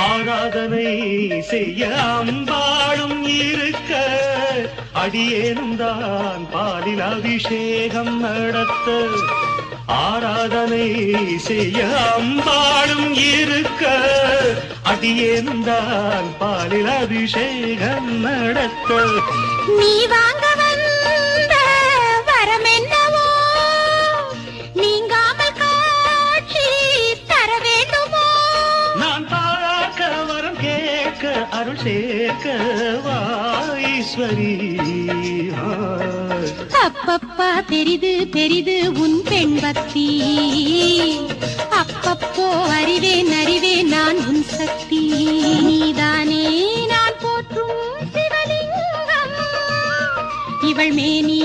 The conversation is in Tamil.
ஆராதனை செய்ய அம்பாளும் இருக்க அடியேனும் தான் பாலில் அபிஷேகம் நடத்த. ஆராதனை செய்ய அம்பாளும் இருக்க அடியேனும் தான் பாலில் அபிஷேகம் நடத்த. நீ வாங்க வந்த வரம் என்னவோ நீங்காமல் காட்சி தர வேண்டுமோ. நான் பார்க்க வரம் கேட்க அருள் சேர்க்க வாஈஸ்வரி. அப்பப்பா பெரிது பெரிது உன் பெண் பக்தி. அப்பப்போ அறிவேன் அறிவேன் நான் உன் சக்தி. நீதானே நான் போற்றும் சிவலிங்கம். இவள் மேனி